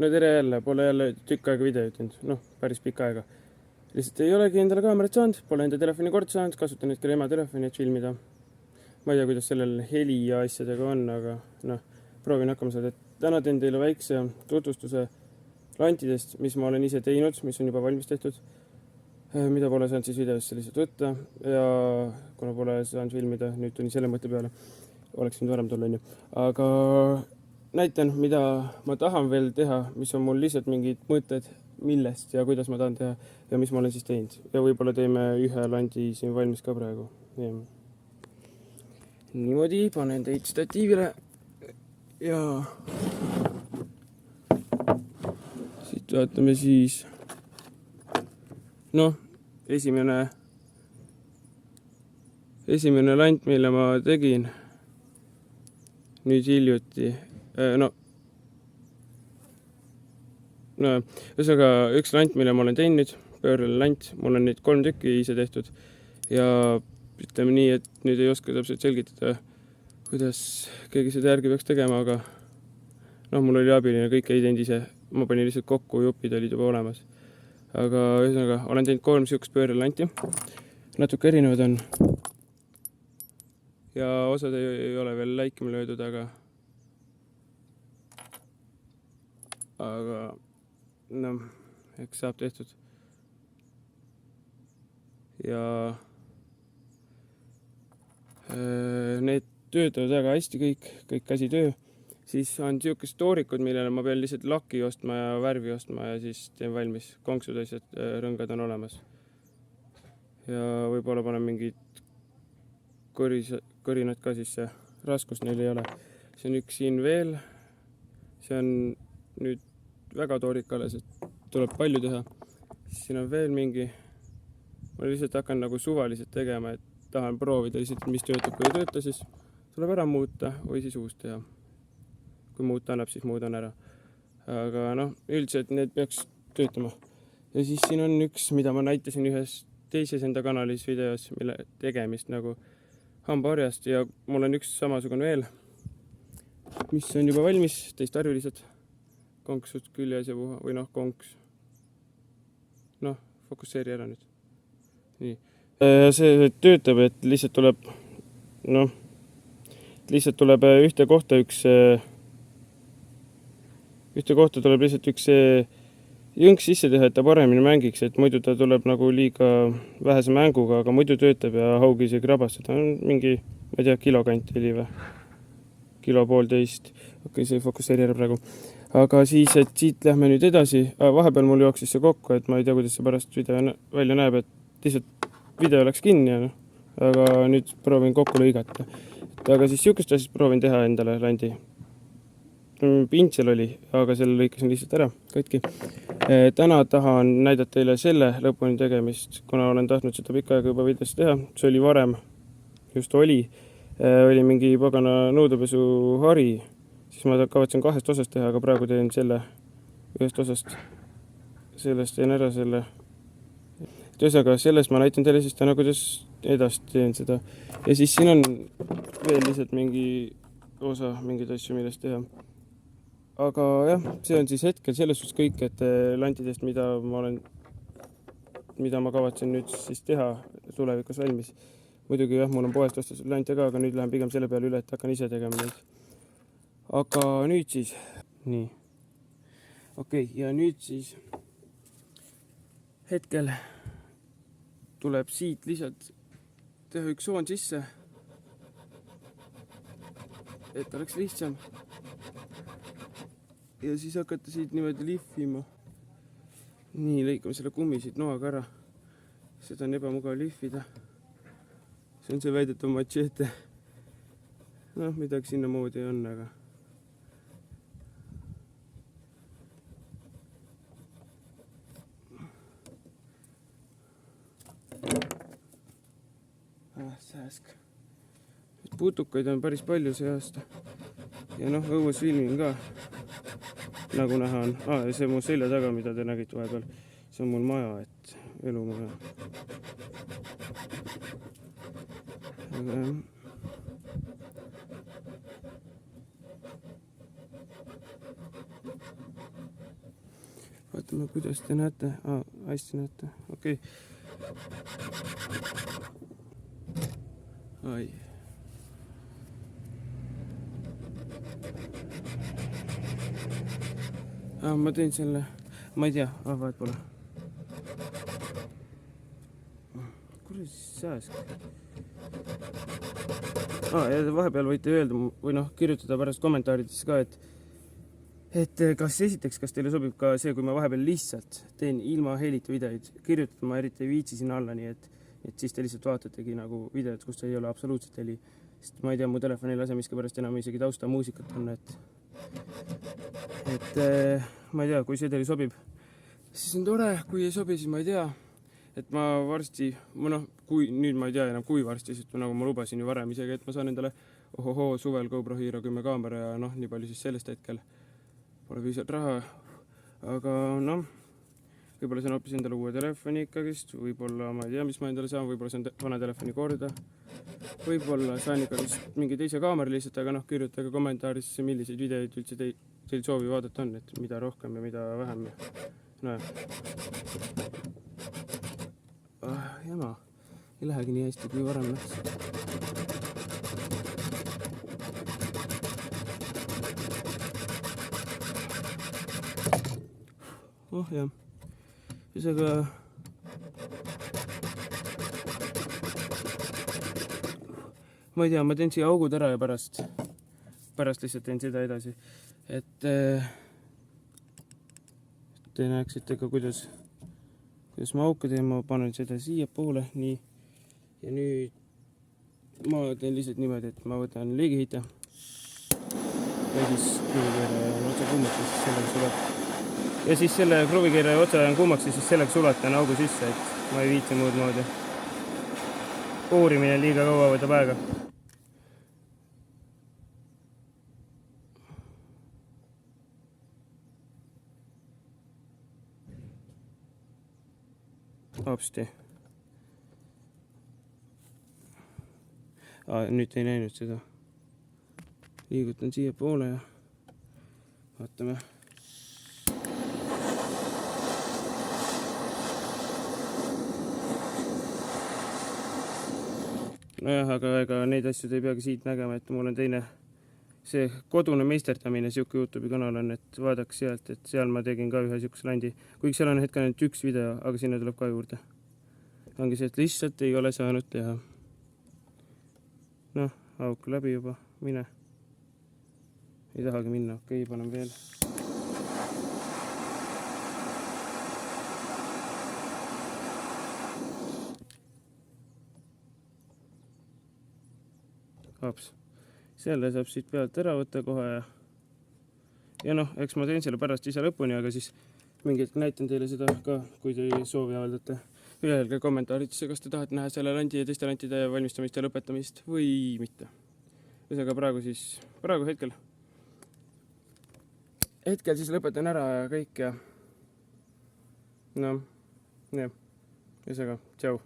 no tere jälle, pole jälle tükk aega videot teinud, noh, päris pikka aega. Lihtsalt ei olegi endale kaamerat saanud, pole enda telefoni kord saanud, kasutan hetkel ema telefoni, et filmida. Ma ei tea, kuidas sellel heli ja asjadega on, aga noh, proovin hakkama saada. Täna teen teile väikse tutvustuse lantidest, mis ma olen ise teinud, mis on juba valmis tehtud, mida pole saanud siis videosse lihtsalt võtta ja kuna pole saanud filmida, nüüd tuli selle mõtte peale, oleks nüüd varem tulla, onju. Aga näitan, mida ma tahan veel teha, mis on mul lihtsalt mingid mõtted, millest ja kuidas ma tahan teha ja mis ma olen siis teinud. Ja võib-olla teeme ühe landi siin valmis ka praegu. Ja. Niimoodi panen teid statiivile ja siit vaatame siis. Noh, esimene lant, mille ma tegin nüüd hiljuti. Ühesõnaga üks lant, mille ma olen teinud, pöörle lant, mul on neid 3 tükki ise tehtud ja ütleme nii, et nüüd ei oska täpselt selgitada, kuidas keegi seda järgi peaks tegema, aga noh, mul oli abiline, kõik ei teinud ise, ma panin lihtsalt kokku, jupid olid juba olemas. Aga ühesõnaga, olen teinud 3 sihukest pöörle lanti, natuke erinevad on ja osad ei ole veel läikima löödud, aga noh, eks saab tehtud. Ja need töötavad väga hästi kõik käsitöö. Siis on sihukest toorikud, millele ma pean lihtsalt laki ostma ja värvi ostma ja siis teen valmis. Konksud asjad, rõngad on olemas. Ja võib-olla panen mingid kõrinad ka sisse. Raskust neil ei ole. See on üks siin veel. See on nüüd väga toorik alles, et tuleb palju teha. Siin on veel mingi. Ma lihtsalt hakkan nagu suvaliselt tegema, et tahan proovida lihtsalt, mis töötab, kui ei tööta, siis tuleb ära muuta või siis uus teha. Kui muuta annab, siis muudan ära. Aga noh, üldiselt need peaks töötama. Ja siis siin on üks, mida ma näitasin ühes teises enda kanalis videos, mille tegemist nagu hambaharjast ja mul on üks samasugune veel, mis on juba valmis, teistarvilised konksud küljes ja puha, või noh, konks. Noh, fokusseeri ära nüüd. Nii. See töötab, et lihtsalt tuleb, noh, ühte kohta tuleb lihtsalt üks jõnks sisse teha, et ta paremini mängiks, et muidu ta tuleb nagu liiga vähese mänguga, aga muidu töötab ja haugi isegi rabas. Seda on mingi, ma ei tea, kilokant oli või? Kilo 1,5. Okei, see ei fokusseeri ära praegu. Aga siis, et siit lähme nüüd edasi. Vahepeal mul jooksis see kokku, et ma ei tea, kuidas see pärast video välja näeb, et lihtsalt video läks kinni ja noh. Aga nüüd proovin kokku lõigata. Aga siis sihukest asjast proovin teha endale landi. Pintsel oli, aga selle lõikasin lihtsalt ära, katki. Täna tahan näidata teile selle lõpuni tegemist, kuna olen tahtnud seda pikka aega juba videos teha. See oli varem, just oli mingi pagana nõudepesu hari, siis ma kavatsen 2 osast teha, aga praegu teen selle ühest osast. Sellest teen ära selle. Ühesõnaga, sellest ma näitan teile siis täna, kuidas edasi teen seda. Ja siis siin on veel lihtsalt mingi osa, mingid asju, millest teha. Aga jah, see on siis hetkel selles suhtes kõik, et lantidest, mida ma kavatsen nüüd siis teha tulevikus valmis. Muidugi jah, mul on poest ostas lante ka, aga nüüd lähen pigem selle peale üle, et hakkan ise tegema neid. Aga nüüd siis, nii. Okei, ja nüüd siis hetkel tuleb siit lihtsalt teha üks soon sisse, et oleks lihtsam. Ja siis hakata siit niimoodi lihvima. Nii, lõikame selle kummi siit noaga ära. Seda on ebamugav lihvida. See on see väidetav machete. Noh, midagi sinna moodi on, aga sääsk. Putukaid on päris palju see aasta. Ja noh, õues filmin ka. Nagu näha on. Ja see mu selja taga, mida te nägite vahepeal. See on mul maja, et elumaja. Aga vaatame, kuidas te näete. Hästi näete, okei. Ai. Ma teen selle, ma ei tea, vahet pole. Kuule sääsk. Ja vahepeal võite öelda või kirjutada pärast kommentaarides ka, et kas teile sobib ka see, kui ma vahepeal lihtsalt teen ilma helita videoid, kirjutada ma eriti ei viitsi sinna alla, nii et siis te lihtsalt vaatategi nagu videot, kus ei ole absoluutselt heli. Sest ma ei tea, mu telefoni ei lase miskipärast enam isegi tausta muusikat on, et ma ei tea, kui see teile sobib, siis on tore, kui ei sobi, siis ma ei tea. Et ma varsti, kui nüüd ma ei tea enam kui varsti, sest nagu ma lubasin ju varem isegi, et ma saan endale suvel GoPro Hero 10 kaamera ja nii palju siis sellest hetkel pole piisavalt raha, aga võib-olla saan hoopis endale uue telefoni ikkagist, võib-olla ma ei tea, mis ma endale saan, võib-olla saan vana telefoni korda, võib-olla saan ikkagist mingi teise kaamera lihtsalt, aga kirjutage kommentaarisse, milliseid videoid üldse teil soovi vaadata on, et mida rohkem ja mida vähem. Jama, ei lähegi nii hästi kui varem läks. Jah, ühesõnaga ma ei tea, ma teen siia augud ära ja pärast lihtsalt teen seda edasi, et te näeksite ka, kuidas ma auke teen, ma panen seda siia poole, nii, ja nüüd ma teen lihtsalt niimoodi, et ma võtan liigihite ja siis kruvikeeraja otsa kuumaks, siis sellega sulet. Ja siis selle kruvikeeraja otsa on kuumaks ja siis sellega sulatan augu sisse, et ma ei viitsi muud moodi. Uurimine liiga kaua võtab aega. Hopsti. Nüüd ei näinud seda. Liigutan siia poole ja vaatame. Aga ega neid asju te ei peagi siit nägema, et mul on teine see kodune meisterdamine, siuke YouTube'i kanal on, et vaadaks sealt, et seal ma tegin ka ühe siukse landi. Kuigi seal on hetkel ainult üks video, aga sinna tuleb ka juurde. Ongi see, et lihtsalt ei ole saanud teha. Auk läbi juba, mine. Ei tahagi minna, okei, panen veel. Hops. Selle saab siit pealt ära võtta kohe ja eks ma teen selle pärast ise lõpuni, aga siis mingi hetk näitan teile seda ka, kui te soovi avaldate. Öelge kommentaaridesse, kas te tahate näha selle landi ja teiste lantide valmistamist ja lõpetamist või mitte. Ühesõnaga praegu hetkel siis lõpetan ära ja kõik ja jah, ühesõnaga, tšau.